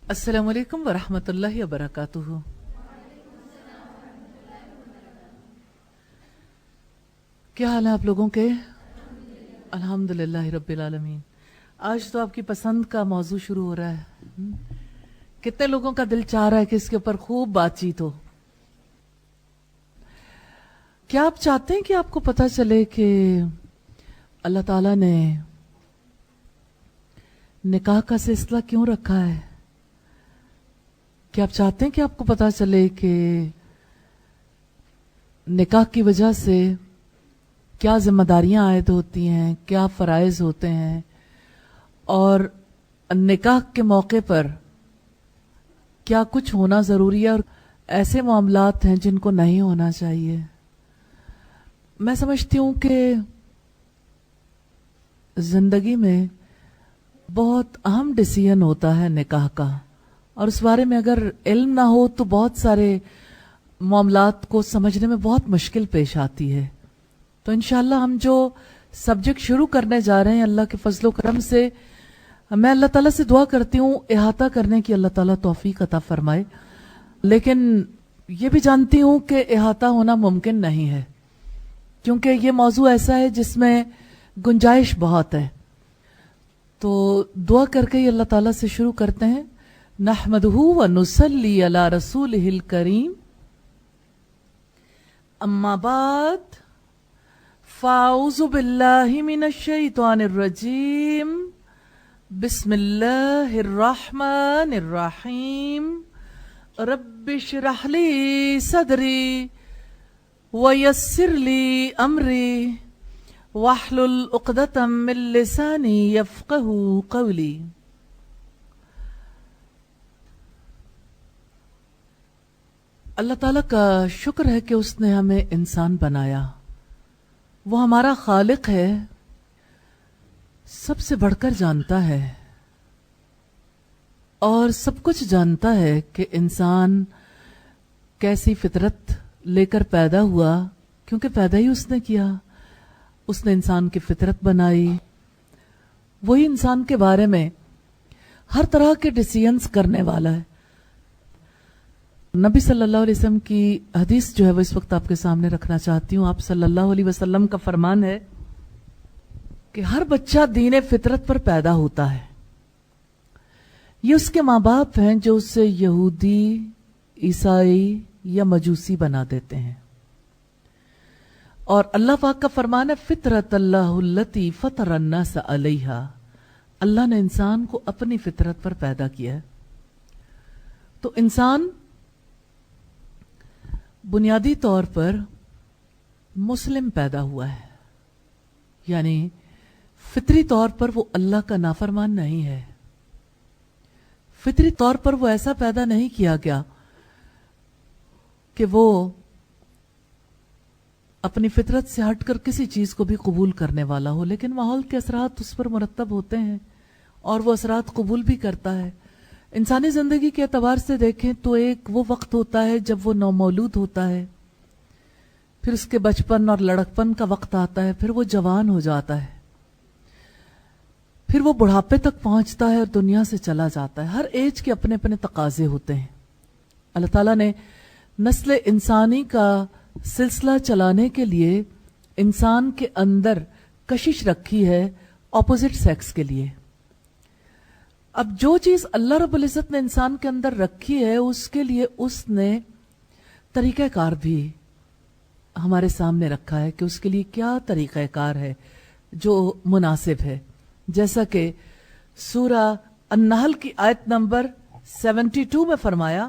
السلام علیکم ورحمۃ اللہ وبرکاتہ۔ کیا حال ہے آپ لوگوں کے؟ الحمدللہ رب العالمین۔ آج تو آپ کی پسند کا موضوع شروع ہو رہا ہے۔ کتنے لوگوں کا دل چاہ رہا ہے کہ اس کے اوپر خوب بات چیت ہو؟ کیا آپ چاہتے ہیں کہ آپ کو پتہ چلے کہ اللہ تعالیٰ نے نکاح کا سلسلہ کیوں رکھا ہے؟ کیا آپ چاہتے ہیں کہ آپ کو پتہ چلے کہ نکاح کی وجہ سے کیا ذمہ داریاں عائد ہوتی ہیں، کیا فرائض ہوتے ہیں، اور نکاح کے موقع پر کیا کچھ ہونا ضروری ہے اور ایسے معاملات ہیں جن کو نہیں ہونا چاہیے؟ میں سمجھتی ہوں کہ زندگی میں بہت اہم ڈیسیژن ہوتا ہے نکاح کا، اور اس بارے میں اگر علم نہ ہو تو بہت سارے معاملات کو سمجھنے میں بہت مشکل پیش آتی ہے۔ تو انشاءاللہ ہم جو سبجیکٹ شروع کرنے جا رہے ہیں، اللہ کے فضل و کرم سے میں اللہ تعالیٰ سے دعا کرتی ہوں احاطہ کرنے کی اللہ تعالیٰ توفیق عطا فرمائے، لیکن یہ بھی جانتی ہوں کہ احاطہ ہونا ممکن نہیں ہے، کیونکہ یہ موضوع ایسا ہے جس میں گنجائش بہت ہے۔ تو دعا کر کے اللہ تعالیٰ سے شروع کرتے ہیں۔ نحمدہ ونصلی علی رسولہ الکریم، اما بعد فاعوذ باللہ من الشیطان الرجیم، بسم اللہ الرحمن الرحیم، رب اشرح لی صدری ویسر لی امری واحلل عقدۃ من لسانی یفقہوا قولی۔ اللہ تعالیٰ کا شکر ہے کہ اس نے ہمیں انسان بنایا۔ وہ ہمارا خالق ہے، سب سے بڑھ کر جانتا ہے اور سب کچھ جانتا ہے کہ انسان کیسی فطرت لے کر پیدا ہوا، کیونکہ پیدا ہی اس نے کیا۔ اس نے انسان کی فطرت بنائی، وہی انسان کے بارے میں ہر طرح کے ڈیسیژنز کرنے والا ہے۔ نبی صلی اللہ علیہ وسلم کی حدیث جو ہے وہ اس وقت آپ کے سامنے رکھنا چاہتی ہوں۔ آپ صلی اللہ علیہ وسلم کا فرمان ہے کہ ہر بچہ دین فطرت پر پیدا ہوتا ہے۔ یہ اس کے ماں باپ ہیں جو اسے یہودی، عیسائی یا مجوسی بنا دیتے ہیں، اور اللہ پاک کا فرمان ہے فطرت اللہ التی فطر الناس علیہا، اللہ نے انسان کو اپنی فطرت پر پیدا کیا ہے۔ تو انسان بنیادی طور پر مسلم پیدا ہوا ہے، یعنی فطری طور پر وہ اللہ کا نافرمان نہیں ہے۔ فطری طور پر وہ ایسا پیدا نہیں کیا گیا کہ وہ اپنی فطرت سے ہٹ کر کسی چیز کو بھی قبول کرنے والا ہو، لیکن ماحول کے اثرات اس پر مرتب ہوتے ہیں اور وہ اثرات قبول بھی کرتا ہے۔ انسانی زندگی کے اعتبار سے دیکھیں تو ایک وہ وقت ہوتا ہے جب وہ نومولود ہوتا ہے، پھر اس کے بچپن اور لڑکپن کا وقت آتا ہے، پھر وہ جوان ہو جاتا ہے، پھر وہ بڑھاپے تک پہنچتا ہے اور دنیا سے چلا جاتا ہے۔ ہر ایج کے اپنے اپنے تقاضے ہوتے ہیں۔ اللہ تعالیٰ نے نسل انسانی کا سلسلہ چلانے کے لیے انسان کے اندر کشش رکھی ہے اپوزٹ سیکس کے لیے۔ اب جو چیز اللہ رب العزت نے انسان کے اندر رکھی ہے اس کے لیے اس نے طریقہ کار بھی ہمارے سامنے رکھا ہے کہ اس کے لیے کیا طریقہ کار ہے جو مناسب ہے، جیسا کہ سورہ النحل کی آیت نمبر 72 میں فرمایا۔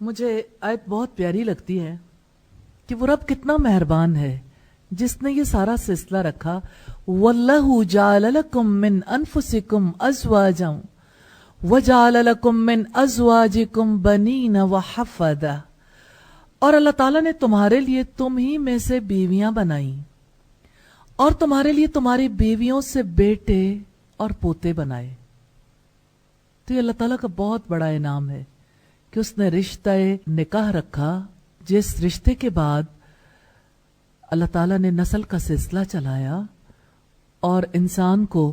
مجھے آیت بہت پیاری لگتی ہے کہ وہ رب کتنا مہربان ہے جس نے یہ سارا سلسلہ رکھا۔ وَاللَّهُ جَعَلَ لَكُم مِّنْ أَنفُسِكُمْ أَزْوَاجًا وَجَعَلَ لَكُم مِّنْ أَزْوَاجِكُمْ بَنِينَ وَحَفَدَةً، اور اللہ تعالیٰ نے تمہارے لیے تم ہی میں سے بیویاں بنائیں اور تمہارے لیے تمہاری بیویوں سے بیٹے اور پوتے بنائے۔ تو یہ اللہ تعالیٰ کا بہت بڑا انعام ہے کہ اس نے رشتہ نکاح رکھا، جس رشتے کے بعد اللہ تعالیٰ نے نسل کا سلسلہ چلایا اور انسان کو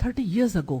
30 years ago,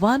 1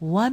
1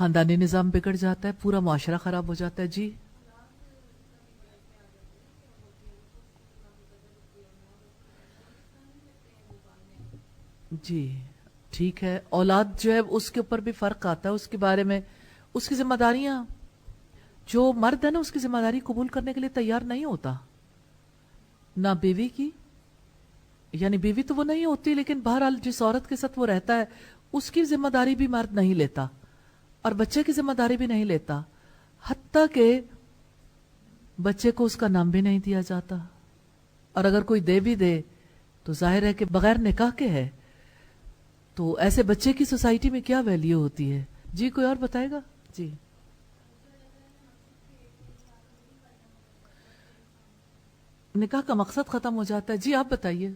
خاندانی نظام بگڑ جاتا ہے، پورا معاشرہ خراب ہو جاتا ہے. جی جی ٹھیک ہے. اولاد جو ہے اس کے اوپر بھی فرق آتا ہے، اس کے بارے میں اس کی ذمہ داریاں، جو مرد ہے نا اس کی ذمہ داری قبول کرنے کے لیے تیار نہیں ہوتا، نہ بیوی کی، یعنی بیوی تو وہ نہیں ہوتی، لیکن بہرحال جس عورت کے ساتھ وہ رہتا ہے اس کی ذمہ داری بھی مرد نہیں لیتا، اور بچے کی ذمہ داری بھی نہیں لیتا، حتیٰ کہ بچے کو اس کا نام بھی نہیں دیا جاتا، اور اگر کوئی دے بھی دے تو ظاہر ہے کہ بغیر نکاح کے ہے. تو ایسے بچے کی سوسائٹی میں کیا ویلیو ہوتی ہے؟ جی کوئی اور بتائے گا؟ جی نکاح کا مقصد ختم ہو جاتا ہے. جی آپ بتائیے.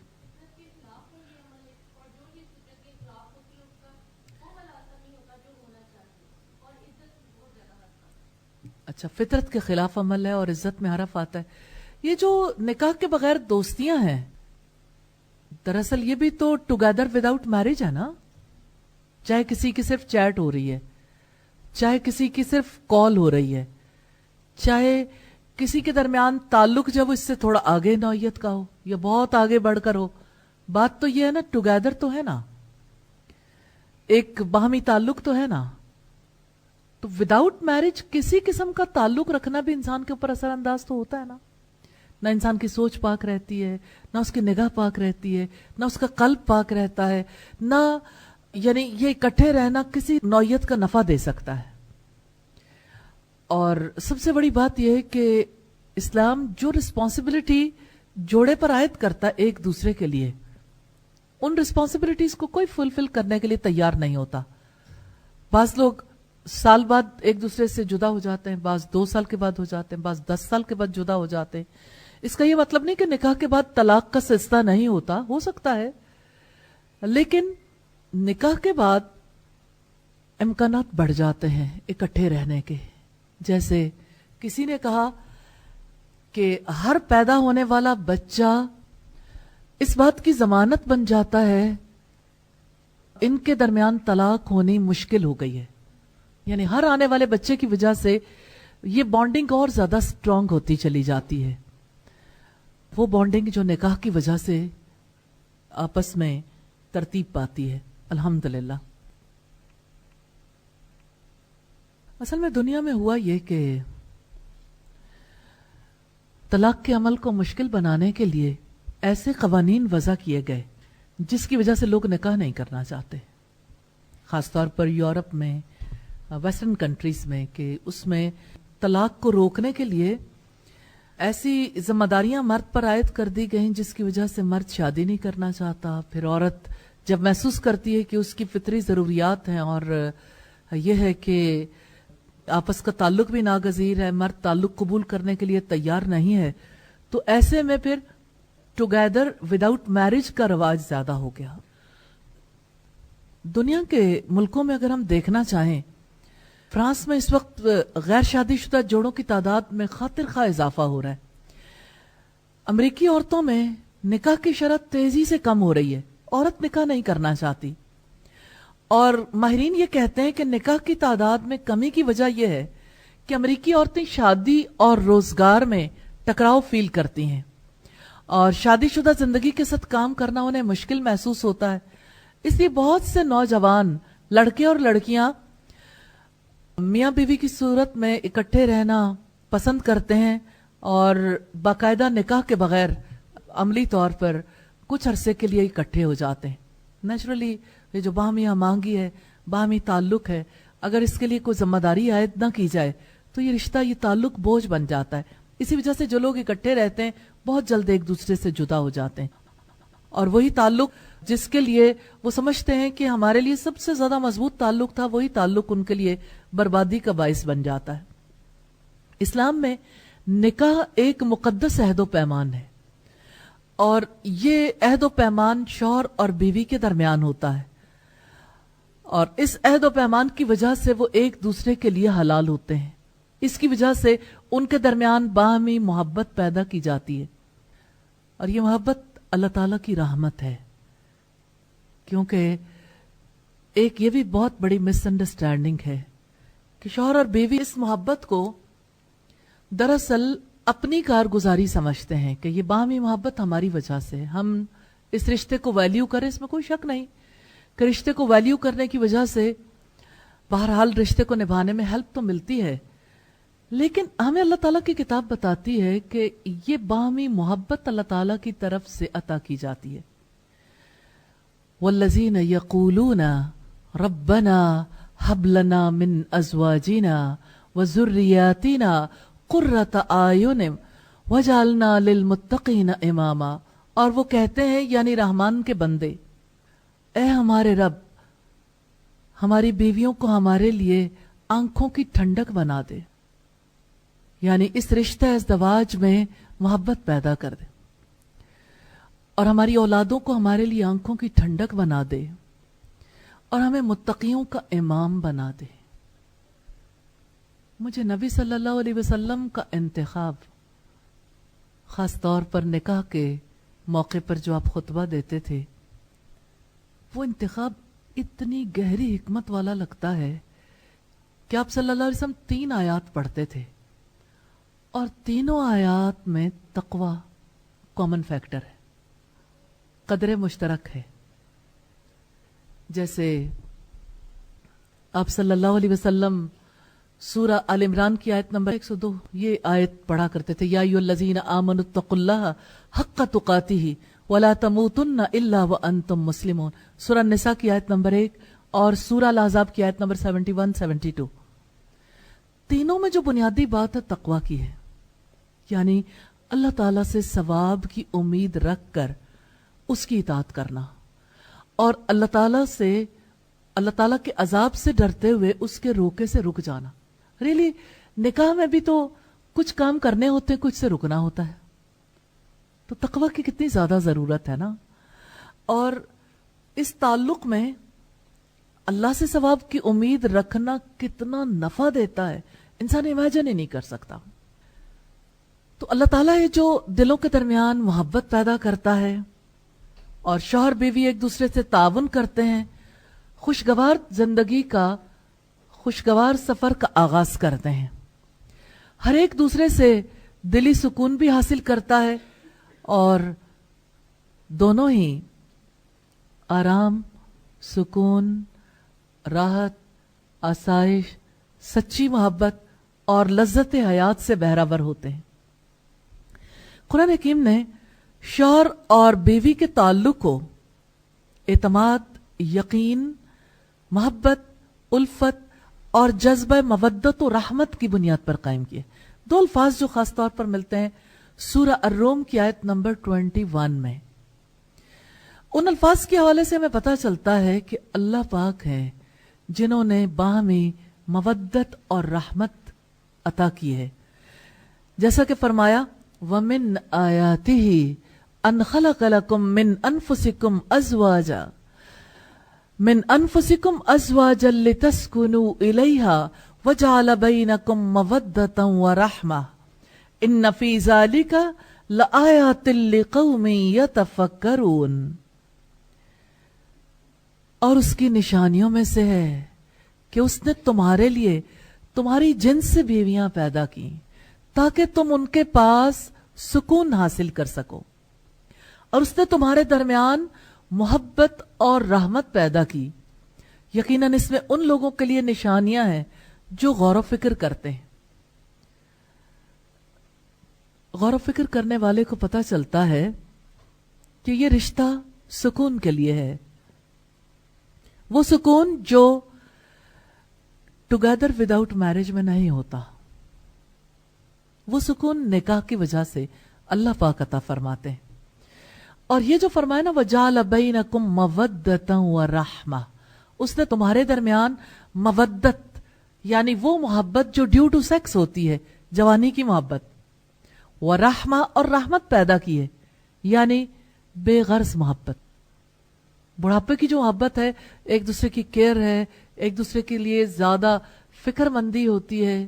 اچھا، فطرت کے خلاف عمل ہے اور عزت میں حرف آتا ہے. یہ جو نکاح کے بغیر دوستیاں ہیں، دراصل یہ بھی تو ٹوگیدر وداؤٹ میرج ہے نا. چاہے کسی کی صرف چیٹ ہو رہی ہے، چاہے کسی کی صرف کال ہو رہی ہے، چاہے کسی کے درمیان تعلق جب اس سے تھوڑا آگے نوعیت کا ہو یا بہت آگے بڑھ کر ہو، بات تو یہ ہے نا، ٹوگیدر تو ہے نا، ایک باہمی تعلق تو ہے نا. تو وداؤٹ میرج کسی قسم کا تعلق رکھنا بھی انسان کے اوپر اثر انداز تو ہوتا ہے نا. نہ انسان کی سوچ پاک رہتی ہے، نہ اس کی نگاہ پاک رہتی ہے، نہ اس کا قلب پاک رہتا ہے، نہ یعنی یہ اکٹھے رہنا کسی نوعیت کا نفع دے سکتا ہے. اور سب سے بڑی بات یہ ہے کہ اسلام جو رسپانسبلٹی جوڑے پر عائد کرتا ہے ایک دوسرے کے لیے، ان رسپانسبلٹیز کو کوئی فلفل کرنے کے لیے تیار نہیں ہوتا. بعض لوگ سال بعد ایک دوسرے سے جدا ہو جاتے ہیں، بعض 2 سال کے بعد ہو جاتے ہیں، بعض 10 سال کے بعد جدا ہو جاتے ہیں. اس کا یہ مطلب نہیں کہ نکاح کے بعد طلاق کا سلسلہ نہیں ہوتا، ہو سکتا ہے، لیکن نکاح کے بعد امکانات بڑھ جاتے ہیں اکٹھے رہنے کے. جیسے کسی نے کہا کہ ہر پیدا ہونے والا بچہ اس بات کی ضمانت بن جاتا ہے ان کے درمیان طلاق ہونی مشکل ہو گئی ہے. یعنی ہر آنے والے بچے کی وجہ سے یہ بانڈنگ اور زیادہ سٹرونگ ہوتی چلی جاتی ہے، وہ بانڈنگ جو نکاح کی وجہ سے آپس میں ترتیب پاتی ہے. الحمدللہ. اصل میں دنیا میں ہوا یہ کہ طلاق کے عمل کو مشکل بنانے کے لیے ایسے قوانین وضع کیے گئے جس کی وجہ سے لوگ نکاح نہیں کرنا چاہتے، خاص طور پر یورپ میں، ویسٹرن کنٹریز میں، کہ اس میں طلاق کو روکنے کے لیے ایسی ذمہ داریاں مرد پر عائد کر دی گئیں جس کی وجہ سے مرد شادی نہیں کرنا چاہتا. پھر عورت جب محسوس کرتی ہے کہ اس کی فطری ضروریات ہیں اور یہ ہے کہ آپس کا تعلق بھی ناگزیر ہے، مرد تعلق قبول کرنے کے لیے تیار نہیں ہے، تو ایسے میں پھر ٹوگیدر وداؤٹ میرج کا رواج زیادہ ہو گیا. دنیا کے ملکوں میں اگر ہم دیکھنا چاہیں، فرانس میں اس وقت غیر شادی شدہ جوڑوں کی تعداد میں خاطر خواہ اضافہ ہو رہا ہے. امریکی عورتوں میں نکاح کی شرط تیزی سے کم ہو رہی ہے، عورت نکاح نہیں کرنا چاہتی، اور ماہرین یہ کہتے ہیں کہ نکاح کی تعداد میں کمی کی وجہ یہ ہے کہ امریکی عورتیں شادی اور روزگار میں ٹکراؤ فیل کرتی ہیں، اور شادی شدہ زندگی کے ساتھ کام کرنا انہیں مشکل محسوس ہوتا ہے. اس لیے بہت سے نوجوان لڑکے اور لڑکیاں میاں بیوی کی صورت میں اکٹھے رہنا پسند کرتے ہیں اور باقاعدہ نکاح کے بغیر عملی طور پر کچھ عرصے کے لیے اکٹھے ہو جاتے ہیں. نیچرلی یہ جو باہمی ہمانگی ہے، باہمی تعلق ہے، اگر اس کے لیے کوئی ذمہ داری عائد نہ کی جائے تو یہ رشتہ، یہ تعلق بوجھ بن جاتا ہے. اسی وجہ سے جو لوگ اکٹھے رہتے ہیں بہت جلد ایک دوسرے سے جدا ہو جاتے ہیں، اور وہی تعلق جس کے لیے وہ سمجھتے ہیں کہ ہمارے لیے سب سے زیادہ مضبوط تعلق تھا، وہی تعلق ان کے لیے بربادی کا باعث بن جاتا ہے. اسلام میں نکاح ایک مقدس عہد و پیمان ہے، اور یہ عہد و پیمان شوہر اور بیوی کے درمیان ہوتا ہے، اور اس عہد و پیمان کی وجہ سے وہ ایک دوسرے کے لیے حلال ہوتے ہیں. اس کی وجہ سے ان کے درمیان باہمی محبت پیدا کی جاتی ہے، اور یہ محبت اللہ تعالیٰ کی رحمت ہے. کیونکہ ایک یہ بھی بہت بڑی مس انڈرسٹینڈنگ ہے کہ شوہر اور بیوی اس محبت کو دراصل اپنی کارگزاری سمجھتے ہیں کہ یہ باہمی محبت ہماری وجہ سے، ہم اس رشتے کو ویلیو کریں، اس میں کوئی شک نہیں کہ رشتے کو ویلیو کرنے کی وجہ سے بہرحال رشتے کو نبھانے میں ہیلپ تو ملتی ہے، لیکن ہمیں اللہ تعالیٰ کی کتاب بتاتی ہے کہ یہ باہمی محبت اللہ تعالیٰ کی طرف سے عطا کی جاتی ہے. والذین یقولون ربنا هب لنا من ازواجنا وذریاتنا قرۃ اعین وجعلنا للمتقین اماما. اور وہ کہتے ہیں یعنی رحمان کے بندے، اے ہمارے رب ہماری بیویوں کو ہمارے لیے آنکھوں کی ٹھنڈک بنا دے، یعنی اس رشتہ ازدواج میں محبت پیدا کر دے، اور ہماری اولادوں کو ہمارے لیے آنکھوں کی ٹھنڈک بنا دے، اور ہمیں متقیوں کا امام بنا دے. مجھے نبی صلی اللہ علیہ وسلم کا انتخاب، خاص طور پر نکاح کے موقع پر جو آپ خطبہ دیتے تھے، وہ انتخاب اتنی گہری حکمت والا لگتا ہے کہ آپ صلی اللہ علیہ وسلم 3 آیات پڑھتے تھے، اور تینوں آیات میں تقوی کامن فیکٹر ہے، قدر مشترک ہے. جیسے آپ صلی اللہ علیہ وسلم سورہ آل عمران کی آیت نمبر 102 یہ آیت پڑھا کرتے تھے، یا ایھا الذین آمنوا اتقوا اللہ حق تقاتہ ولا تموتن الا وانتم مسلمون. سورہ النساء کی آیت نمبر 1 اور سورہ الاحزاب کی آیت نمبر 71-72. تینوں میں جو بنیادی بات ہے تقوی کی ہے، یعنی اللہ تعالیٰ سے ثواب کی امید رکھ کر اس کی اطاعت کرنا، اور اللہ تعالیٰ کے عذاب سے ڈرتے ہوئے اس کے روکے سے رک جانا. ریلی نکاح میں بھی تو کچھ کام کرنے ہوتے ہیں، کچھ سے رکنا ہوتا ہے، تو تقوی کی کتنی زیادہ ضرورت ہے نا. اور اس تعلق میں اللہ سے ثواب کی امید رکھنا کتنا نفع دیتا ہے انسان امیجن ہی نہیں کر سکتا. تو اللہ تعالیٰ ہے جو دلوں کے درمیان محبت پیدا کرتا ہے، اور شوہر بیوی ایک دوسرے سے تعاون کرتے ہیں، خوشگوار زندگی کا، خوشگوار سفر کا آغاز کرتے ہیں، ہر ایک دوسرے سے دلی سکون بھی حاصل کرتا ہے، اور دونوں ہی آرام، سکون، راحت، آسائش، سچی محبت اور لذت حیات سے بہرہور ہوتے ہیں. قرآن حکیم نے شوہر اور بیوی کے تعلق کو اعتماد، یقین، محبت، الفت اور جذبہ مودت و رحمت کی بنیاد پر قائم کیے. 2 الفاظ جو خاص طور پر ملتے ہیں سورہ الروم کی آیت نمبر 21 میں. ان الفاظ کے حوالے سے ہمیں پتہ چلتا ہے کہ اللہ پاک ہیں جنہوں نے باہمی مودت اور رحمت عطا کی ہے. جیسا کہ فرمایا وَمِنْ آيَاتِهِ أَنْ خَلَقَ لَكُم مِّنْ أَنفُسِكُمْ أَزْوَاجًا لِتَسْكُنُوا إِلَيْهَا وَجَعَلَ بَيْنَكُم مَّوَدَّةً وَرَحْمَةً إِنَّ فِي ذَلِكَ لَآيَاتٍ لِقَوْمٍ يَتَفَكَّرُونَ. اور اس کی نشانیوں میں سے ہے کہ اس نے تمہارے لیے تمہاری جنس سے بیویاں پیدا کی تاکہ تم ان کے پاس سکون حاصل کر سکو، اور اس نے تمہارے درمیان محبت اور رحمت پیدا کی. یقیناً اس میں ان لوگوں کے لیے نشانیاں ہیں جو غور و فکر کرتے ہیں. غور و فکر کرنے والے کو پتہ چلتا ہے کہ یہ رشتہ سکون کے لیے ہے، وہ سکون جو ٹوگیدر وداؤٹ میرج میں نہیں ہوتا، وہ سکون نکاح کی وجہ سے اللہ پاک عطا فرماتے ہیں. اور یہ جو فرمایا نا وَجَعَلَ بَيْنَكُم مَّوَدَّةً وَرَحْمَةً، اس نے تمہارے درمیان مودت یعنی وہ محبت جو ڈیو ٹو سیکس ہوتی ہے، جوانی کی محبت، ورحمہ اور رحمت پیدا کی ہے، یعنی بے غرض محبت. بڑھاپے کی جو محبت ہے، ایک دوسرے کی کیئر ہے، ایک دوسرے کے لیے زیادہ فکر مندی ہوتی ہے،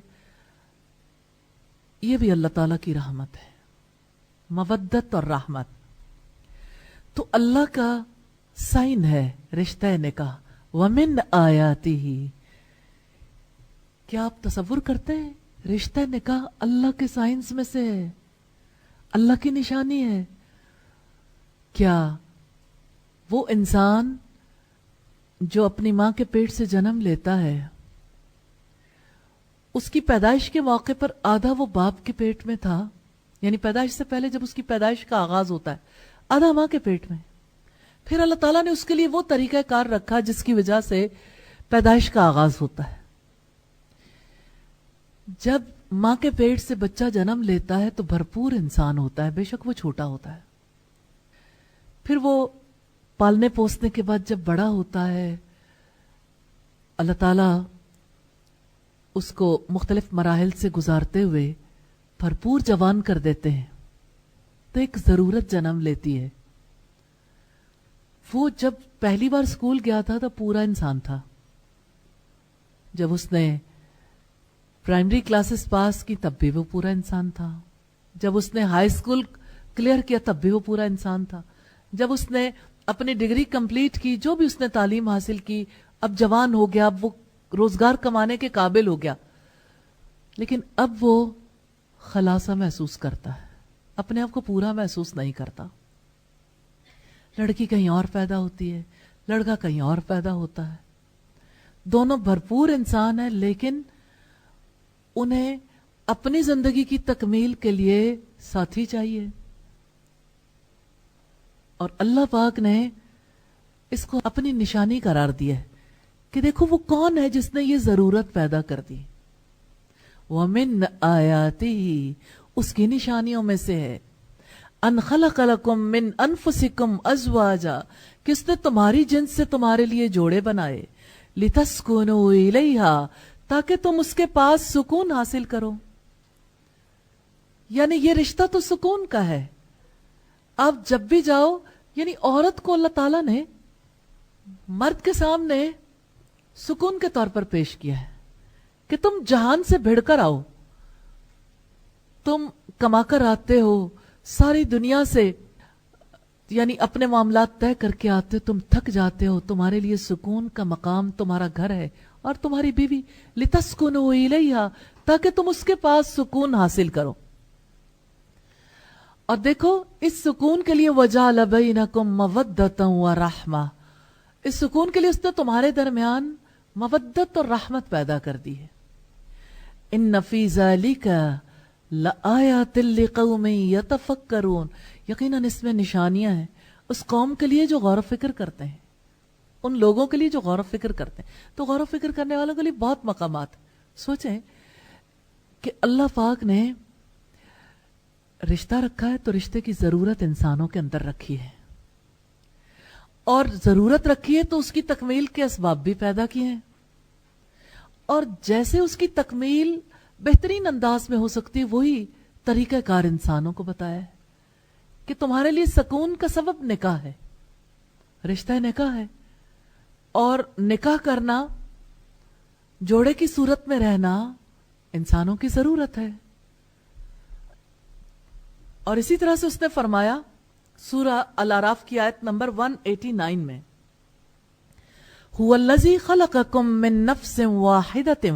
یہ بھی اللہ تعالیٰ کی رحمت ہے، مودت اور رحمت. تو اللہ کا سائن ہے رشتہ نکاح. وَمِنْ آیَاتِهِ، کیا آپ تصور کرتے ہیں رشتہ نکاح اللہ کے سائنس میں سے ہے, اللہ کی نشانی ہے. کیا وہ انسان جو اپنی ماں کے پیٹ سے جنم لیتا ہے, اس کی پیدائش کے موقع پر آدھا وہ باپ کے پیٹ میں تھا, یعنی پیدائش سے پہلے جب اس کی پیدائش کا آغاز ہوتا ہے آدھا ماں کے پیٹ میں, پھر اللہ تعالیٰ نے اس کے لیے وہ طریقہ کار رکھا جس کی وجہ سے پیدائش کا آغاز ہوتا ہے. جب ماں کے پیٹ سے بچہ جنم لیتا ہے تو بھرپور انسان ہوتا ہے, بے شک وہ چھوٹا ہوتا ہے. پھر وہ پالنے پوسنے کے بعد جب بڑا ہوتا ہے اللہ تعالیٰ اس کو مختلف مراحل سے گزارتے ہوئے بھرپور جوان کر دیتے ہیں, تو ایک ضرورت جنم لیتی ہے. وہ جب پہلی بار اسکول گیا تھا تو پورا انسان تھا, جب اس نے پرائمری کلاسز پاس کی تب بھی وہ پورا انسان تھا, جب اس نے ہائی اسکول کلیئر کیا تب بھی وہ پورا انسان تھا, جب اس نے اپنی ڈگری کمپلیٹ کی, جو بھی اس نے تعلیم حاصل کی, اب جوان ہو گیا, اب وہ روزگار کمانے کے قابل ہو گیا, لیکن اب وہ خلاصہ محسوس کرتا ہے, اپنے آپ کو پورا محسوس نہیں کرتا. لڑکی کہیں اور پیدا ہوتی ہے, لڑکا کہیں اور پیدا ہوتا ہے, دونوں بھرپور انسان ہیں, لیکن انہیں اپنی زندگی کی تکمیل کے لیے ساتھی چاہیے. اور اللہ پاک نے اس کو اپنی نشانی قرار دیا ہے کہ دیکھو وہ کون ہے جس نے یہ ضرورت پیدا کر دی. وَمِنْ آیَاتِهِ, اس کی نشانیوں میں سے ہے, ان خلق لکم من انفسکم ازواجا, کس نے تمہاری جنس سے تمہارے لیے جوڑے بنائے, لتسکنوا الیہا, تاکہ تم اس کے پاس سکون حاصل کرو. یعنی یہ رشتہ تو سکون کا ہے. آپ جب بھی جاؤ, یعنی عورت کو اللہ تعالیٰ نے مرد کے سامنے سکون کے طور پر پیش کیا ہے کہ تم جہان سے بھیڑ کر آؤ, تم کما کر آتے ہو ساری دنیا سے, یعنی اپنے معاملات طے کر کے آتے, تم تھک جاتے ہو, تمہارے لیے سکون کا مقام تمہارا گھر ہے اور تمہاری بیوی, لتسکنوا الیہا, تاکہ تم اس کے پاس سکون حاصل کرو. اور دیکھو اس سکون کے لیے وجعل بینکم مودۃ ورحمہ, اس سکون کے لیے اس نے تمہارے درمیان مودت اور رحمت پیدا کر دی ہے. ان فی ذالک لآیات لقوم یتفکرون, یقیناً اس میں نشانیاں ہیں اس قوم کے لیے جو غور و فکر کرتے ہیں, ان لوگوں کے لیے جو غور و فکر کرتے ہیں. تو غور و فکر کرنے والوں کے لیے بہت مقامات. سوچیں کہ اللہ پاک نے رشتہ رکھا ہے تو رشتے کی ضرورت انسانوں کے اندر رکھی ہے, اور ضرورت رکھی ہے تو اس کی تکمیل کے اسباب بھی پیدا کیے ہیں, اور جیسے اس کی تکمیل بہترین انداز میں ہو سکتی ہے وہی طریقہ کار انسانوں کو بتایا ہے کہ تمہارے لیے سکون کا سبب نکاح ہے, رشتہ نکاح ہے, اور نکاح کرنا, جوڑے کی صورت میں رہنا انسانوں کی ضرورت ہے. اور اسی طرح سے اس نے فرمایا سورہ الاعراف کی آیت نمبر 189 میں, هو الذی خلقکم من نفس واحدۃ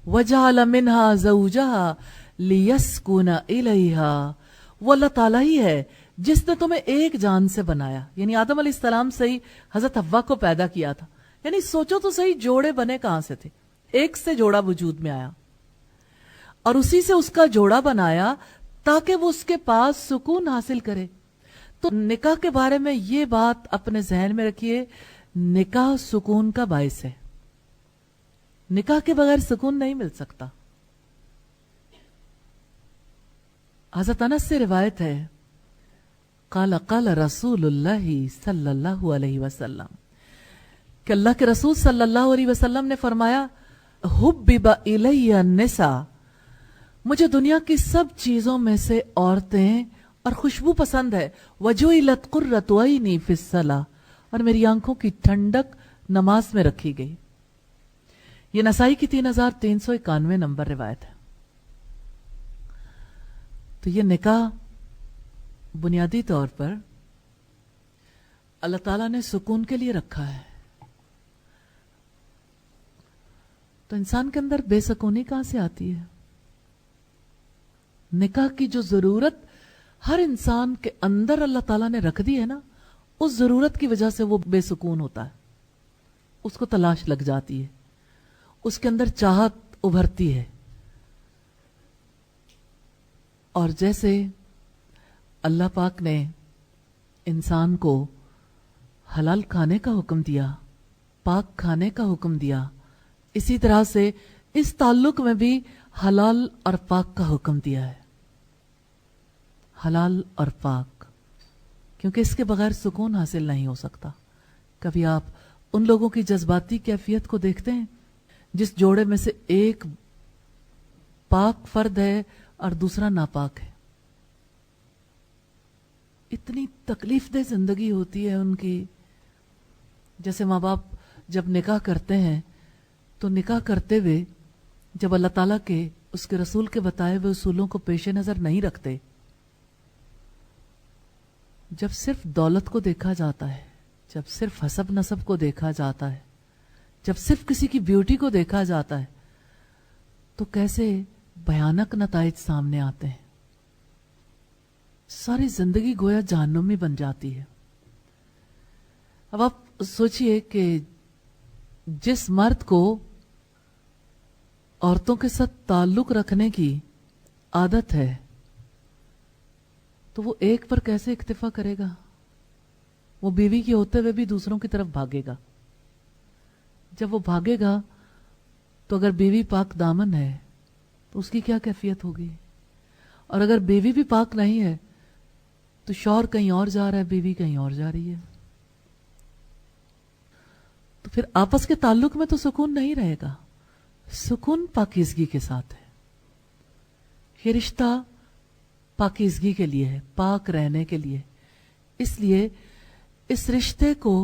وجعل منها زوجها لیسکن الیہا, وہ اللہ تعالیٰ ہی ہے جس نے تمہیں ایک جان سے بنایا, یعنی آدم علیہ السلام سے ہی حضرت حوا کو پیدا کیا تھا. یعنی سوچو تو صحیح, جوڑے بنے کہاں سے تھے, ایک سے جوڑا وجود میں آیا, اور اسی سے اس کا جوڑا بنایا تاکہ وہ اس کے پاس سکون حاصل کرے. تو نکاح کے بارے میں یہ بات اپنے ذہن میں رکھیے, نکاح سکون کا باعث ہے, نکاح کے بغیر سکون نہیں مل سکتا. حضرت انس سے روایت ہے, قال قال رسول اللہ صلی اللہ علیہ وسلم, کہ اللہ کے رسول صلی اللہ علیہ وسلم نے فرمایا, حبب الی النساء, مجھے دنیا کی سب چیزوں میں سے عورتیں اور خوشبو پسند ہے, وجعلت قرۃ عینی فی الصلاۃ, اور میری آنکھوں کی ٹھنڈک نماز میں رکھی گئی. یہ نسائی کی 3391 نمبر روایت ہے. تو یہ نکاح بنیادی طور پر اللہ تعالیٰ نے سکون کے لیے رکھا ہے. تو انسان کے اندر بے سکونی کہاں سے آتی ہے؟ نکاح کی جو ضرورت ہر انسان کے اندر اللہ تعالیٰ نے رکھ دی ہے نا، اس ضرورت کی وجہ سے وہ بے سکون ہوتا ہے، اس کو تلاش لگ جاتی ہے، اس کے اندر چاہت ابھرتی ہے. اور جیسے اللہ پاک نے انسان کو حلال کھانے کا حکم دیا، پاک کھانے کا حکم دیا، اسی طرح سے اس تعلق میں بھی حلال اور پاک کا حکم دیا ہے. حلال اور پاک، کیونکہ اس کے بغیر سکون حاصل نہیں ہو سکتا. کبھی آپ ان لوگوں کی جذباتی کیفیت کو دیکھتے ہیں جس جوڑے میں سے ایک پاک فرد ہے اور دوسرا ناپاک ہے. اتنی تکلیف دہ زندگی ہوتی ہے ان کی. جیسے ماں باپ جب نکاح کرتے ہیں تو نکاح کرتے ہوئے جب اللہ تعالیٰ کے اس کے رسول کے بتائے ہوئے اصولوں کو پیش نظر نہیں رکھتے، جب صرف دولت کو دیکھا جاتا ہے، جب صرف حسب نسب کو دیکھا جاتا ہے، جب صرف کسی کی بیوٹی کو دیکھا جاتا ہے، تو کیسے بھیانک نتائج سامنے آتے ہیں. ساری زندگی گویا جہنمی بن جاتی ہے. اب آپ سوچئے کہ جس مرد کو عورتوں کے ساتھ تعلق رکھنے کی عادت ہے تو وہ ایک پر کیسے اکتفا کرے گا؟ وہ بیوی کے ہوتے ہوئے بھی دوسروں کی طرف بھاگے گا. جب وہ بھاگے گا تو اگر بیوی پاک دامن ہے تو اس کی کیا کیفیت ہوگی؟ اور اگر بیوی بھی پاک نہیں ہے تو شوہر کہیں اور جا رہا ہے، بیوی کہیں اور جا رہی ہے، تو پھر آپس کے تعلق میں تو سکون نہیں رہے گا. سکون پاکیزگی کے ساتھ ہے. یہ رشتہ پاکیزگی کے لیے ہے، پاک رہنے کے لیے. اس لیے اس رشتے کو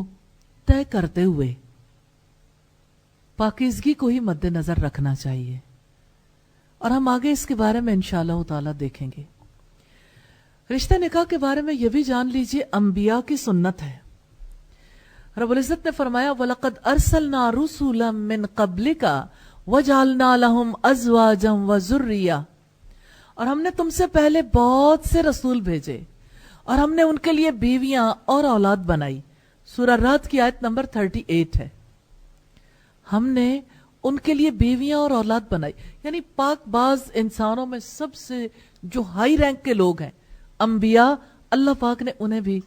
طے کرتے ہوئے پاکیزگی کو ہی مد نظر رکھنا چاہیے. اور ہم آگے اس کے بارے میں انشاءاللہ تعالی دیکھیں گے. رشتہ نکاح کے بارے میں یہ بھی جان لیجئے انبیاء کی سنت ہے. رب العزت نے فرمایا وَلَقَدْ أَرْسَلْنَا رُسُلًا مِّن قَبْلِكَ وَجَعَلْنَا لَهُمْ أَزْوَاجًا وَذُرِّيَّةً. اور ہم نے تم سے پہلے بہت سے رسول بھیجے اور ہم نے ان کے لیے بیویاں اور اولاد بنائی. سورہ رعد کی آیت نمبر 38 ہے. ہم نے ان کے لیے بیویاں اور اولاد بنائی، یعنی پاک باز انسانوں میں سب سے جو ہائی رینک کے لوگ ہیں انبیاء، اللہ پاک نے انہیں بھی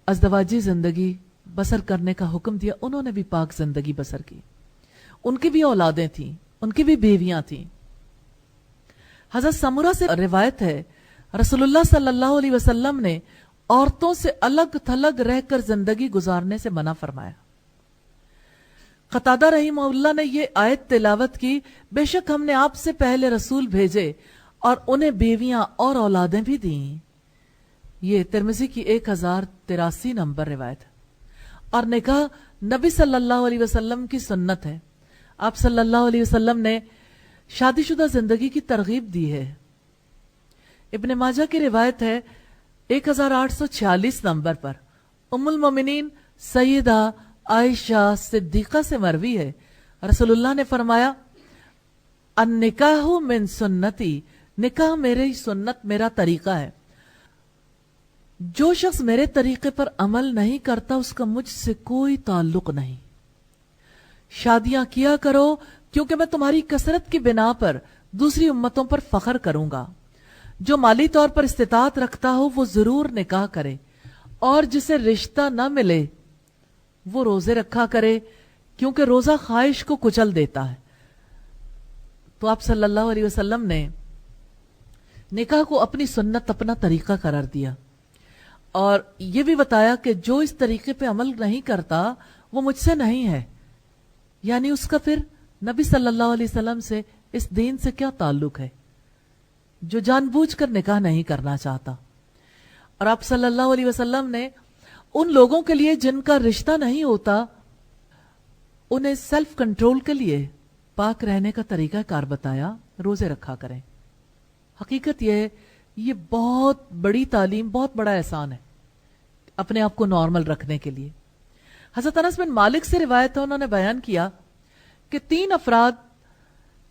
ازدواجی زندگی بسر کرنے کا حکم دیا. انہوں نے بھی پاک زندگی بسر کی. ان کی بھی اولادیں تھیں، ان کی بھی بیویاں تھیں. حضرت سمرہ سے روایت ہے رسول اللہ صلی اللہ علیہ وسلم نے عورتوں سے الگ تھلگ رہ کر زندگی گزارنے سے منع فرمایا. قتادہ رحمہ اللہ نے یہ آیت تلاوت کی، بے شک ہم نے آپ سے پہلے رسول بھیجے اور انہیں بیویاں اور اولادیں بھی دیں. یہ ترمذی کی 1083 نمبر روایت ہے. اور نکاح نبی صلی اللہ علیہ وسلم کی سنت ہے. آپ صلی اللہ علیہ وسلم نے شادی شدہ زندگی کی ترغیب دی ہے. ابن ماجہ کی روایت ہے 1846 نمبر پر ام المومنین سیدہ عائشہ صدیقہ سے مروی ہے، رسول اللہ نے فرمایا النکاح من سنتی، نکاح میری سنت، میرا طریقہ ہے. جو شخص میرے طریقے پر عمل نہیں کرتا اس کا مجھ سے کوئی تعلق نہیں. شادیاں کیا کرو کیونکہ میں تمہاری کثرت کی بنا پر دوسری امتوں پر فخر کروں گا. جو مالی طور پر استطاعت رکھتا ہو وہ ضرور نکاح کرے، اور جسے رشتہ نہ ملے وہ روزے رکھا کرے کیونکہ روزہ خواہش کو کچل دیتا ہے. تو آپ صلی اللہ علیہ وسلم نے نکاح کو اپنی سنت، اپنا طریقہ قرار دیا اور یہ بھی بتایا کہ جو اس طریقے پہ عمل نہیں کرتا وہ مجھ سے نہیں ہے. یعنی اس کا پھر نبی صلی اللہ علیہ وسلم سے، اس دین سے کیا تعلق ہے جو جان بوجھ کر نکاح نہیں کرنا چاہتا. اور آپ صلی اللہ علیہ وسلم نے ان لوگوں کے لیے جن کا رشتہ نہیں ہوتا انہیں سیلف کنٹرول کے لیے پاک رہنے کا طریقہ کار بتایا، روزے رکھا کریں. حقیقت یہ بہت بڑی تعلیم، بہت بڑا احسان ہے اپنے آپ کو نارمل رکھنے کے لیے. حضرت انس بن مالک سے روایت ہے، انہوں نے بیان کیا کہ 3 افراد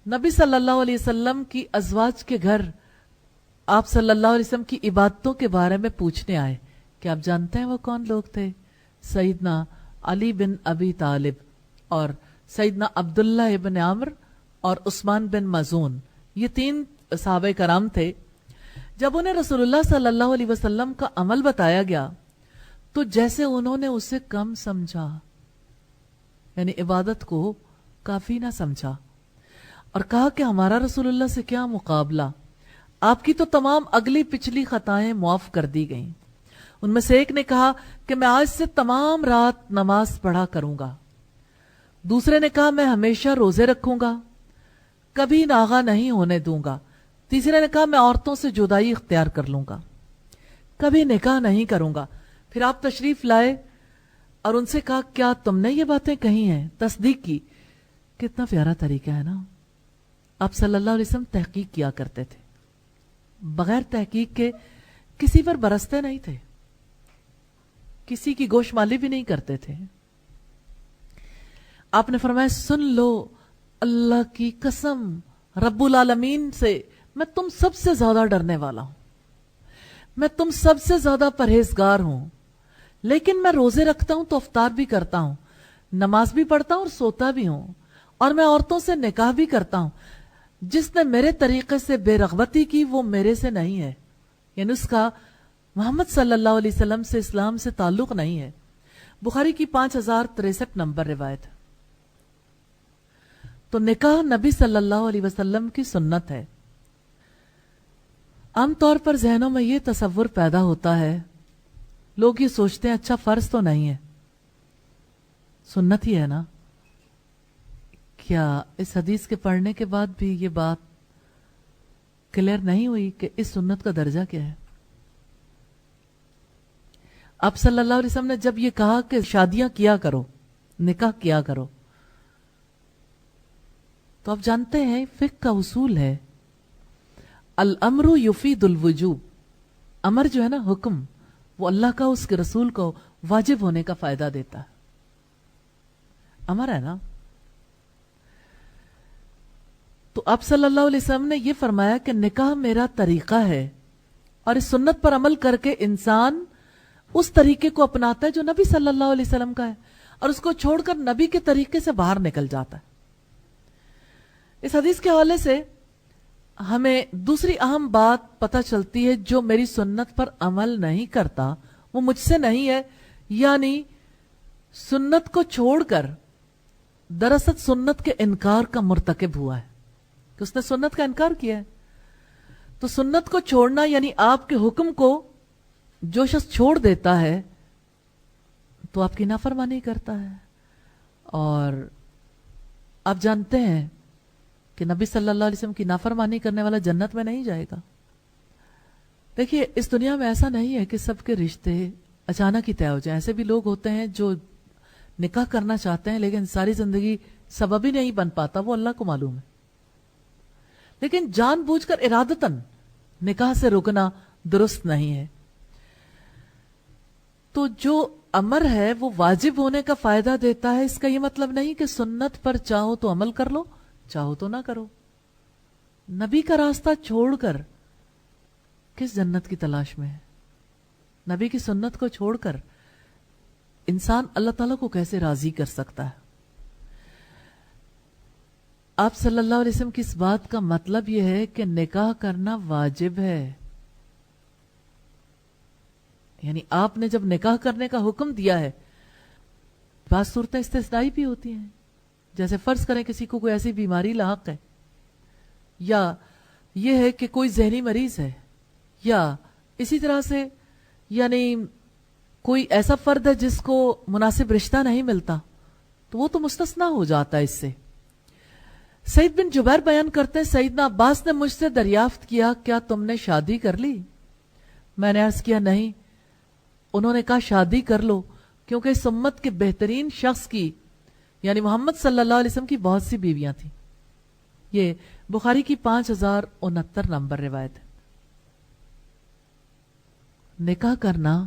نبی صلی اللہ علیہ وسلم کی ازواج کے گھر آپ صلی اللہ علیہ وسلم کی عبادتوں کے بارے میں پوچھنے آئے. کہ آپ جانتے ہیں وہ کون لوگ تھے؟ سیدنا علی بن ابی طالب اور سیدنا عبداللہ ابن عمر اور عثمان بن مظعون. یہ 3 صحابہ کرام تھے. جب انہیں رسول اللہ صلی اللہ علیہ وسلم کا عمل بتایا گیا تو جیسے انہوں نے اسے کم سمجھا، یعنی عبادت کو کافی نہ سمجھا، اور کہا کہ ہمارا رسول اللہ سے کیا مقابلہ، آپ کی تو تمام اگلی پچھلی خطائیں معاف کر دی گئیں. ان میں سے ایک نے کہا کہ میں آج سے تمام رات نماز پڑھا کروں گا. دوسرے نے کہا میں ہمیشہ روزے رکھوں گا، کبھی ناغہ نہیں ہونے دوں گا. تیسرے نے کہا میں عورتوں سے جدائی اختیار کر لوں گا، کبھی نکاح نہیں کروں گا. پھر آپ تشریف لائے اور ان سے کہا کیا تم نے یہ باتیں کہی ہیں؟ تصدیق کی. کتنا پیارا طریقہ ہے نا. آپ صلی اللہ علیہ وسلم تحقیق کیا کرتے تھے، بغیر تحقیق کے کسی پر برستے نہیں تھے، کسی کی گوش مالی بھی نہیں کرتے تھے. آپ نے فرمایا سن لو اللہ کی قسم رب العالمین سے، میں تم سب سے زیادہ ڈرنے والا ہوں، میں تم سب سے زیادہ پرہیزگار ہوں، لیکن میں روزے رکھتا ہوں تو افطار بھی کرتا ہوں، نماز بھی پڑھتا ہوں اور سوتا بھی ہوں، اور میں عورتوں سے نکاح بھی کرتا ہوں. جس نے میرے طریقے سے بے رغبتی کی وہ میرے سے نہیں ہے، یعنی اس کا محمد صلی اللہ علیہ وسلم سے، اسلام سے تعلق نہیں ہے. بخاری کی 5063 نمبر روایت. تو نکاح نبی صلی اللہ علیہ وسلم کی سنت ہے. عام طور پر ذہنوں میں یہ تصور پیدا ہوتا ہے، لوگ یہ سوچتے ہیں اچھا فرض تو نہیں ہے، سنت ہی ہے نا. کیا اس حدیث کے پڑھنے کے بعد بھی یہ بات کلیئر نہیں ہوئی کہ اس سنت کا درجہ کیا ہے؟ آپ صلی اللہ علیہ وسلم نے جب یہ کہا کہ شادیاں کیا کرو، نکاح کیا کرو، تو آپ جانتے ہیں فقہ کا اصول ہے الامر یفید الوجوب. امر جو ہے نا، حکم، وہ اللہ کا اس کے رسول کو واجب ہونے کا فائدہ دیتا ہے. امر ہے نا. تو آپ صلی اللہ علیہ وسلم نے یہ فرمایا کہ نکاح میرا طریقہ ہے، اور اس سنت پر عمل کر کے انسان اس طریقے کو اپناتا ہے جو نبی صلی اللہ علیہ وسلم کا ہے، اور اس کو چھوڑ کر نبی کے طریقے سے باہر نکل جاتا ہے. اس حدیث کے حوالے سے ہمیں دوسری اہم بات پتہ چلتی ہے، جو میری سنت پر عمل نہیں کرتا وہ مجھ سے نہیں ہے، یعنی سنت کو چھوڑ کر دراصل سنت کے انکار کا مرتکب ہوا ہے، کہ اس نے سنت کا انکار کیا ہے. تو سنت کو چھوڑنا یعنی آپ کے حکم کو جو شخص چھوڑ دیتا ہے تو آپ کی نافرمانی کرتا ہے. اور آپ جانتے ہیں کہ نبی صلی اللہ علیہ وسلم کی نافرمانی کرنے والا جنت میں نہیں جائے گا. دیکھیے اس دنیا میں ایسا نہیں ہے کہ سب کے رشتے اچانک ہی طے ہو جائیں. ایسے بھی لوگ ہوتے ہیں جو نکاح کرنا چاہتے ہیں لیکن ساری زندگی سبب ہی نہیں بن پاتا، وہ اللہ کو معلوم ہے. لیکن جان بوجھ کر ارادتاً نکاح سے رکنا درست نہیں ہے. تو جو امر ہے وہ واجب ہونے کا فائدہ دیتا ہے. اس کا یہ مطلب نہیں کہ سنت پر چاہو تو عمل کر لو، چاہو تو نہ کرو. نبی کا راستہ چھوڑ کر کس جنت کی تلاش میں ہے؟ نبی کی سنت کو چھوڑ کر انسان اللہ تعالیٰ کو کیسے راضی کر سکتا ہے؟ آپ صلی اللہ علیہ وسلم کی اس بات کا مطلب یہ ہے کہ نکاح کرنا واجب ہے. یعنی آپ نے جب نکاح کرنے کا حکم دیا ہے، بعض صورتیں استثنائی بھی ہوتی ہیں. جیسے فرض کریں کسی کو کوئی ایسی بیماری لاحق ہے، یا یہ ہے کہ کوئی ذہنی مریض ہے، یا اسی طرح سے یعنی کوئی ایسا فرد ہے جس کو مناسب رشتہ نہیں ملتا، تو وہ تو مستثنا ہو جاتا ہے اس سے. سعید بن جبیر بیان کرتے ہیں سیدنا عباس نے مجھ سے دریافت کیا کیا تم نے شادی کر لی؟ میں نے عرض کیا نہیں. انہوں نے کہا شادی کر لو، کیونکہ اس امت کے بہترین شخص کی یعنی محمد صلی اللہ علیہ وسلم کی بہت سی بیویاں تھیں. یہ بخاری کی 5069 نمبر روایت ہے. نکاح کرنا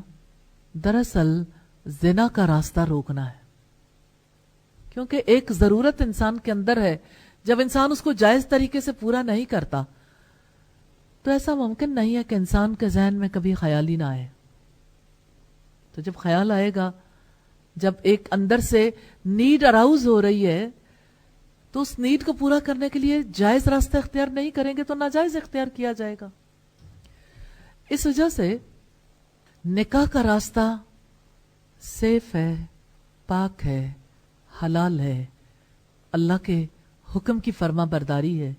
دراصل زنا کا راستہ روکنا ہے، کیونکہ ایک ضرورت انسان کے اندر ہے، جب انسان اس کو جائز طریقے سے پورا نہیں کرتا تو ایسا ممکن نہیں ہے کہ انسان کے ذہن میں کبھی خیال ہی نہ آئے. تو جب خیال آئے گا، جب ایک اندر سے نیڈ اراؤز ہو رہی ہے، تو اس نیڈ کو پورا کرنے کے لیے جائز راستہ اختیار نہیں کریں گے تو ناجائز اختیار کیا جائے گا. اس وجہ سے نکاح کا راستہ سیف ہے، پاک ہے، حلال ہے، اللہ کے حکم کی فرما برداری ہے،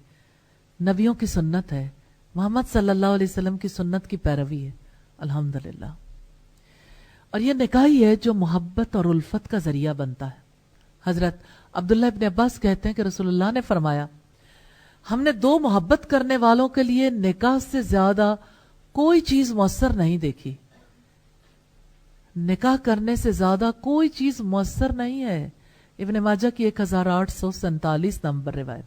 نبیوں کی سنت ہے، محمد صلی اللہ علیہ وسلم کی سنت کی پیروی ہے الحمدللہ. اور یہ نکاح ہی ہے جو محبت اور الفت کا ذریعہ بنتا ہے. حضرت عبداللہ ابن عباس کہتے ہیں کہ رسول اللہ نے فرمایا، ہم نے دو محبت کرنے والوں کے لیے نکاح سے زیادہ کوئی چیز مؤثر نہیں دیکھی. نکاح کرنے سے زیادہ کوئی چیز مؤثر نہیں ہے. ابن ماجہ کی 1847 نمبر روایت.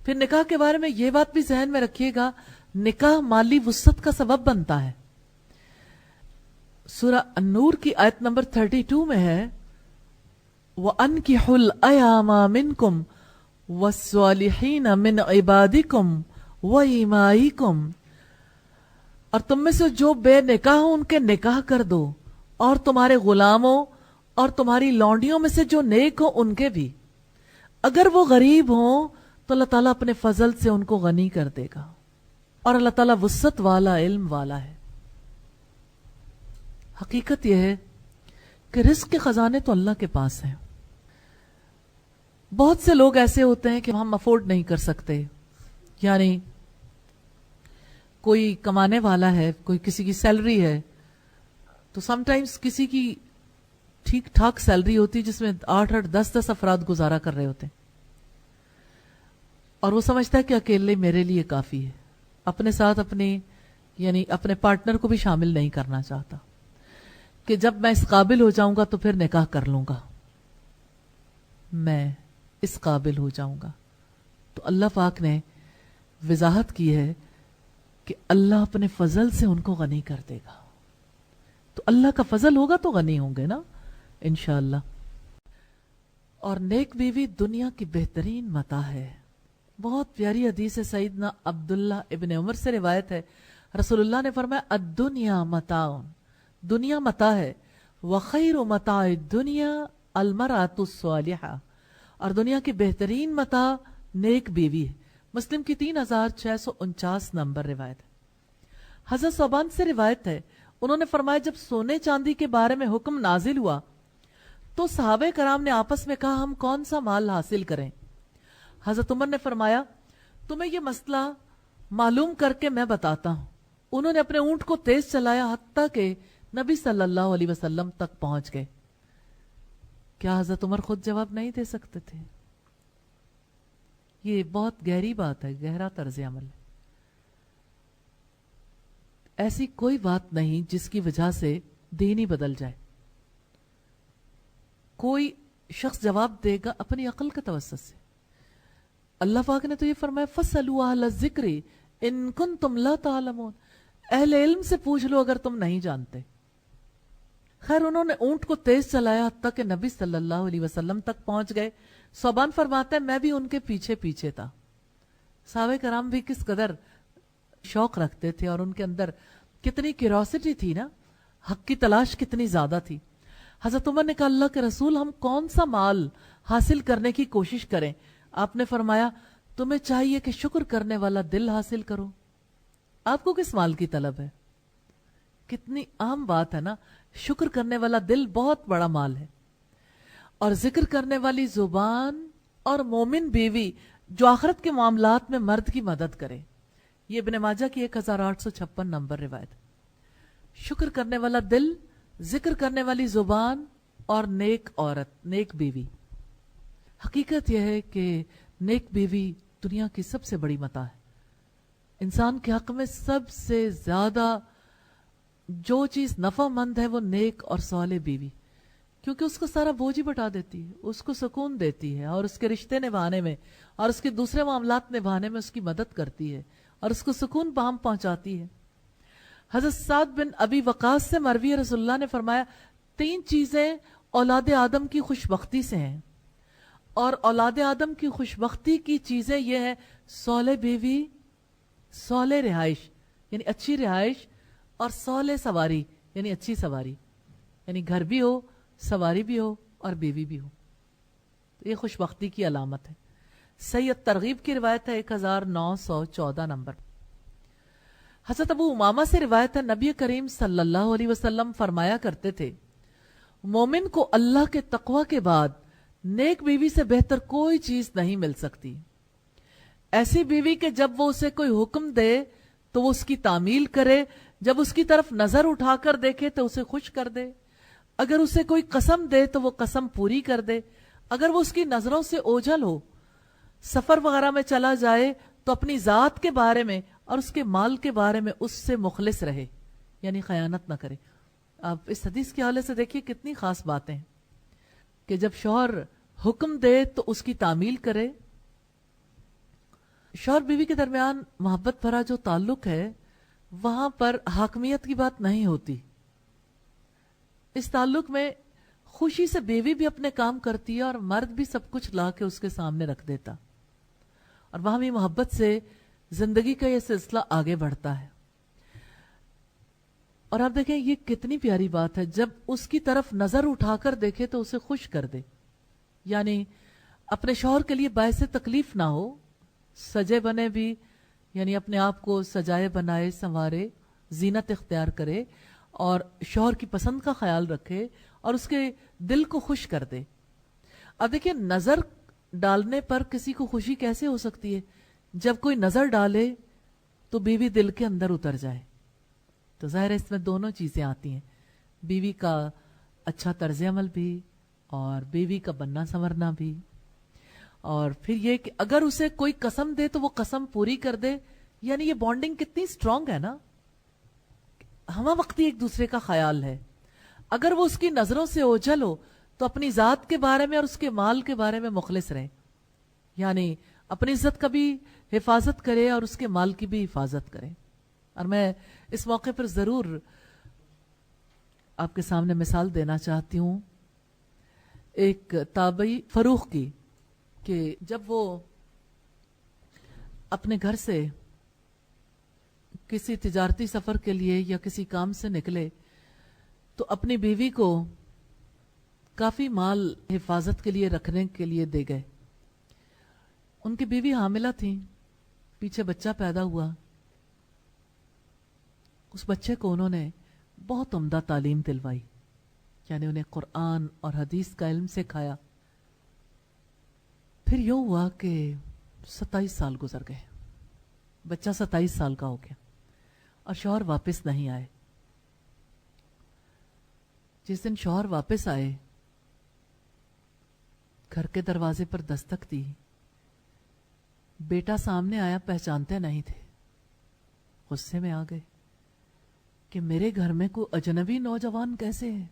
پھر نکاح کے بارے میں یہ بات بھی ذہن میں رکھیے گا، نکاح مالی وسعت کا سبب بنتا ہے. سورہ النور کی آیت نمبر 32 میں ہے، وَأَنْكِحُوا الْأَيَامَ مِنْكُمْ وَالصَّالِحِينَ مِنْ عِبَادِكُمْ وَإِمَائِكُمْ، اور تم میں سے جو بے نکاح ہوں ان کے نکاح کر دو، اور تمہارے غلاموں اور تمہاری لونڈیوں میں سے جو نیک ہوں ان کے بھی. اگر وہ غریب ہوں تو اللہ تعالیٰ اپنے فضل سے ان کو غنی کر دے گا، اور اللہ تعالیٰ وسعت والا، علم والا ہے. حقیقت یہ ہے کہ رزق کے خزانے تو اللہ کے پاس ہیں. بہت سے لوگ ایسے ہوتے ہیں کہ ہم افورڈ نہیں کر سکتے، یعنی کوئی کمانے والا ہے، کوئی کسی کی سیلری ہے، تو سم ٹائمز کسی کی ٹھیک ٹھاک سیلری ہوتی جس میں 8-8 10-10 افراد گزارا کر رہے ہوتے ہیں، اور وہ سمجھتا ہے کہ اکیلے میرے لیے کافی ہے، اپنے ساتھ یعنی اپنے پارٹنر کو بھی شامل نہیں کرنا چاہتا کہ جب میں اس قابل ہو جاؤں گا تو پھر نکاح کر لوں گا، میں اس قابل ہو جاؤں گا. تو اللہ پاک نے وضاحت کی ہے کہ اللہ اپنے فضل سے ان کو غنی کر دے گا. تو اللہ کا فضل ہوگا تو غنی ہوں گے نا انشاءاللہ. اور نیک بیوی دنیا کی بہترین متاع ہے. بہت پیاری حدیث ہے، سیدنا عبداللہ ابن عمر سے روایت ہے، رسول اللہ نے فرمایا الدنیا متاع، دنیا متاع ہے، وخیر متاع الدنیا المرأۃ الصالحہ، اور دنیا کی بہترین متاع نیک بیوی ہے. مسلم کی 3649 نمبر روایت ہے. حضرت ثوبان سے روایت ہے، انہوں نے فرمایا جب سونے چاندی کے بارے میں حکم نازل ہوا تو صحابہ کرام نے آپس میں کہا ہم کون سا مال حاصل کریں. حضرت عمر نے فرمایا تمہیں یہ مسئلہ معلوم کر کے میں بتاتا ہوں. انہوں نے اپنے اونٹ کو تیز چلایا حتیٰ کہ نبی صلی اللہ علیہ وسلم تک پہنچ گئے. کیا حضرت عمر خود جواب نہیں دے سکتے تھے؟ یہ بہت گہری بات ہے، گہرا طرز عمل ہے. ایسی کوئی بات نہیں جس کی وجہ سے دین ہی بدل جائے. کوئی شخص جواب دے گا اپنی عقل کے توسط سے. اللہ پاک نے تو یہ فرمایا فَاسْأَلُوا أَهْلَ الذِّكْرِ إِن كُنتُمْ لَا تَعْلَمُونَ، اہل علم سے پوچھ لو اگر تم نہیں جانتے. خیر انہوں نے اونٹ کو تیز چلایا حتیٰ کہ نبی صلی اللہ علیہ وسلم تک پہنچ گئے. ثوبان فرماتے ہیں میں بھی ان کے پیچھے پیچھے تھا. صحابہ کرام بھی کس قدر شوق رکھتے تھے اور ان کے اندر کتنی کیوریوسٹی تھی نا، حق کی تلاش کتنی زیادہ تھی. حضرت عمر نے کہا اللہ کے رسول ہم کون سا مال حاصل کرنے کی کوشش کریں؟ آپ نے فرمایا تمہیں چاہیے کہ شکر کرنے والا دل حاصل کرو. آپ کو کس مال کی طلب ہے؟ کتنی عام بات ہے نا، شکر کرنے والا دل بہت بڑا مال ہے. اور ذکر کرنے والی زبان اور مومن بیوی جو آخرت کے معاملات میں مرد کی مدد کرے. یہ ابن ماجہ کی 1856 نمبر روایت. شکر کرنے والا دل، ذکر کرنے والی زبان اور نیک عورت، نیک بیوی. حقیقت یہ ہے کہ نیک بیوی دنیا کی سب سے بڑی متاع ہے. انسان کے حق میں سب سے زیادہ جو چیز نفع مند ہے وہ نیک اور صالح بیوی، کیونکہ اس کو سارا بوجھ ہی بٹا دیتی ہے، اس کو سکون دیتی ہے اور اس کے رشتے نبھانے میں اور اس کے دوسرے معاملات نبھانے میں اس کی مدد کرتی ہے اور اس کو سکون بام پہنچاتی ہے. حضرت سعد بن ابی وقاص سے مروی رسول اللہ نے فرمایا 3 چیزیں اولاد آدم کی خوش بختی سے ہیں. اور اولاد آدم کی خوشبختی کی چیزیں یہ ہیں، صالح بیوی، صالح رہائش یعنی اچھی رہائش، اور صالح سواری یعنی اچھی سواری، یعنی گھر بھی ہو، سواری بھی ہو، اور بیوی بھی ہو. یہ خوشبختی کی علامت ہے. سید ترغیب کی روایت ہے 1914 نمبر. حضرت ابو امامہ سے روایت ہے، نبی کریم صلی اللہ علیہ وسلم فرمایا کرتے تھے، مومن کو اللہ کے تقوی کے بعد نیک بیوی سے بہتر کوئی چیز نہیں مل سکتی. ایسی بیوی کہ جب وہ اسے کوئی حکم دے تو وہ اس کی تعمیل کرے، جب اس کی طرف نظر اٹھا کر دیکھے تو اسے خوش کر دے، اگر اسے کوئی قسم دے تو وہ قسم پوری کر دے، اگر وہ اس کی نظروں سے اوجھل ہو، سفر وغیرہ میں چلا جائے تو اپنی ذات کے بارے میں اور اس کے مال کے بارے میں اس سے مخلص رہے، یعنی خیانت نہ کرے. آپ اس حدیث کے حوالے سے دیکھیے کتنی خاص باتیں ہیں کہ جب شوہر حکم دے تو اس کی تعمیل کرے. شوہر بیوی کے درمیان محبت بھرا جو تعلق ہے وہاں پر حاکمیت کی بات نہیں ہوتی. اس تعلق میں خوشی سے بیوی بھی اپنے کام کرتی ہے اور مرد بھی سب کچھ لا کے اس کے سامنے رکھ دیتا، اور وہاں بھی محبت سے زندگی کا یہ سلسلہ آگے بڑھتا ہے. اور آپ دیکھیں یہ کتنی پیاری بات ہے، جب اس کی طرف نظر اٹھا کر دیکھے تو اسے خوش کر دے، یعنی اپنے شوہر کے لیے باعث تکلیف نہ ہو، سجے بنے بھی، یعنی اپنے آپ کو سجائے بنائے سنوارے، زینت اختیار کرے اور شوہر کی پسند کا خیال رکھے اور اس کے دل کو خوش کر دے. اب دیکھیں نظر ڈالنے پر کسی کو خوشی کیسے ہو سکتی ہے؟ جب کوئی نظر ڈالے تو بیوی دل کے اندر اتر جائے. تو ظاہر ہے اس میں دونوں چیزیں آتی ہیں، بیوی کا اچھا طرز عمل بھی اور بیوی کا بننا سنورنا بھی، اور پھر یہ کہ اگر اسے کوئی قسم دے تو وہ قسم پوری کر دے. یعنی یہ بانڈنگ کتنی سٹرونگ ہے نا، ہمہ وقتی ایک دوسرے کا خیال ہے. اگر وہ اس کی نظروں سے اوجھل ہو تو اپنی ذات کے بارے میں اور اس کے مال کے بارے میں مخلص رہے، یعنی اپنی عزت کا بھی حفاظت کرے اور اس کے مال کی بھی حفاظت کرے. اور میں اس موقع پر ضرور آپ کے سامنے مثال دینا چاہتی ہوں ایک تابعی فروخ کی، کہ جب وہ اپنے گھر سے کسی تجارتی سفر کے لیے یا کسی کام سے نکلے تو اپنی بیوی کو کافی مال حفاظت کے لیے رکھنے کے لیے دے گئے. ان کی بیوی حاملہ تھی، پیچھے بچہ پیدا ہوا. اس بچے کو انہوں نے بہت عمدہ تعلیم دلوائی، یعنی انہیں قرآن اور حدیث کا علم سکھایا. پھر یوں ہوا کہ 27 سال گزر گئے، بچہ 27 سال کا ہو گیا اور شوہر واپس نہیں آئے. جس دن شوہر واپس آئے، گھر کے دروازے پر دستک دی، بیٹا سامنے آیا، پہچانتے نہیں تھے. غصے میں آ گئے کہ میرے گھر میں کوئی اجنبی نوجوان کیسے ہے.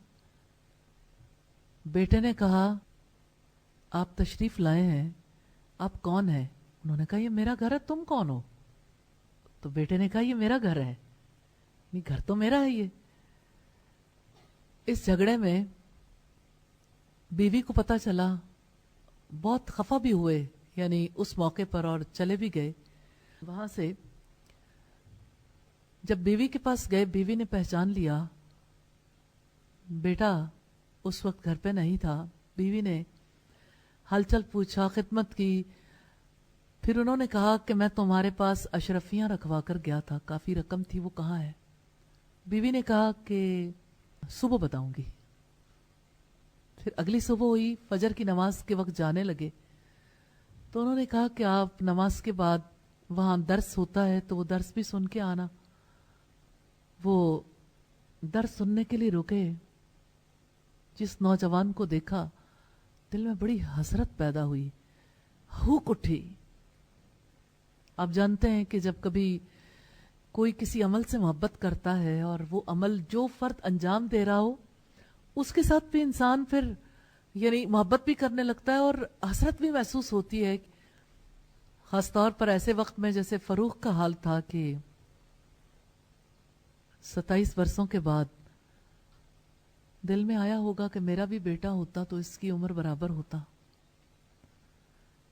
بیٹے نے کہا آپ تشریف لائے ہیں، آپ کون ہیں؟ انہوں نے کہا یہ میرا گھر ہے، تم کون ہو؟ تو بیٹے نے کہا یہ میرا گھر ہے، نہیں گھر تو میرا ہے. یہ اس جھگڑے میں بیوی کو پتا چلا، بہت خفا بھی ہوئے یعنی اس موقع پر، اور چلے بھی گئے. وہاں سے جب بیوی کے پاس گئے، بیوی نے پہچان لیا، بیٹا اس وقت گھر پہ نہیں تھا. بیوی نے حال چل پوچھا، خدمت کی. پھر انہوں نے کہا کہ میں تمہارے پاس اشرفیاں رکھوا کر گیا تھا، کافی رقم تھی، وہ کہاں ہے؟ بیوی نے کہا کہ صبح بتاؤں گی. پھر اگلی صبح ہوئی، فجر کی نماز کے وقت جانے لگے تو انہوں نے کہا کہ آپ نماز کے بعد وہاں درس ہوتا ہے تو وہ درس بھی سن کے آنا. وہ درس سننے کے لیے رکے. جس نوجوان کو دیکھا دل میں بڑی حسرت پیدا ہوئی، ہوک اٹھی. آپ جانتے ہیں کہ جب کبھی کوئی کسی عمل سے محبت کرتا ہے اور وہ عمل جو فرد انجام دے رہا ہو اس کے ساتھ بھی انسان پھر یعنی محبت بھی کرنے لگتا ہے اور حسرت بھی محسوس ہوتی ہے. خاص طور پر ایسے وقت میں جیسے فروخ کا حال تھا کہ 27 برسوں کے بعد دل میں آیا ہوگا کہ میرا بھی بیٹا ہوتا تو اس کی عمر برابر ہوتا.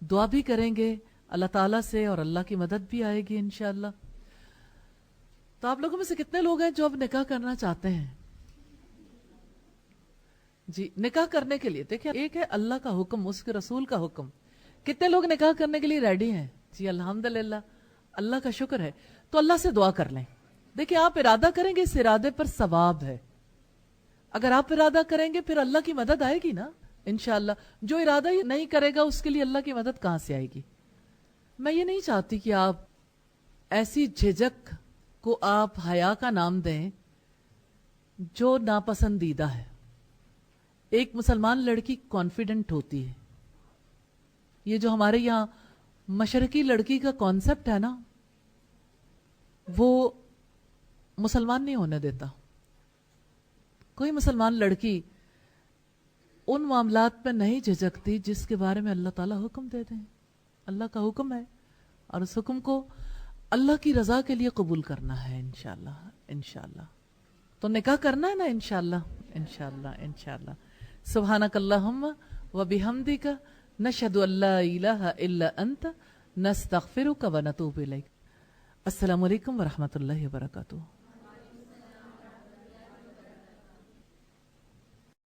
دعا بھی کریں گے اللہ تعالیٰ سے اور اللہ کی مدد بھی آئے گی انشاءاللہ. تو آپ لوگوں میں سے کتنے لوگ ہیں جو اب نکاح کرنا چاہتے ہیں؟ جی نکاح کرنے کے لیے دیکھیں ایک ہے اللہ کا حکم اس کے رسول کا حکم. کتنے لوگ نکاح کرنے کے لیے ریڈی ہیں؟ جی الحمدللہ اللہ کا شکر ہے. تو اللہ سے دعا کر لیں. دیکھیں آپ ارادہ کریں گے اس ارادے پر ثواب ہے. اگر آپ ارادہ کریں گے پھر اللہ کی مدد آئے گی نا انشاءاللہ. جو ارادہ ہی نہیں کرے گا اس کے لیے اللہ کی مدد کہاں سے آئے گی؟ میں یہ نہیں چاہتی کہ آپ ایسی جھجک کو آپ حیا کا نام دیں جو ناپسندیدہ ہے. ایک مسلمان لڑکی کانفیڈنٹ ہوتی ہے. یہ جو ہمارے یہاں مشرقی لڑکی کا کانسیپٹ ہے نا وہ مسلمان نہیں ہونے دیتا. کوئی مسلمان لڑکی ان معاملات پہ نہیں جھجکتی جس کے بارے میں اللہ تعالیٰ حکم دے دیں. اللہ کا حکم ہے اور اس حکم کو اللہ کی رضا کے لیے قبول کرنا ہے انشاءاللہ انشاءاللہ. تو نکاح کرنا ہے نا انشاءاللہ انشاءاللہ انشاءاللہ. سبحانک اللہم و بحمدک نشہد ان لا الہ الا انت نستغفرک و نتوب الیک. السلام علیکم ورحمۃ اللہ وبرکاتہ.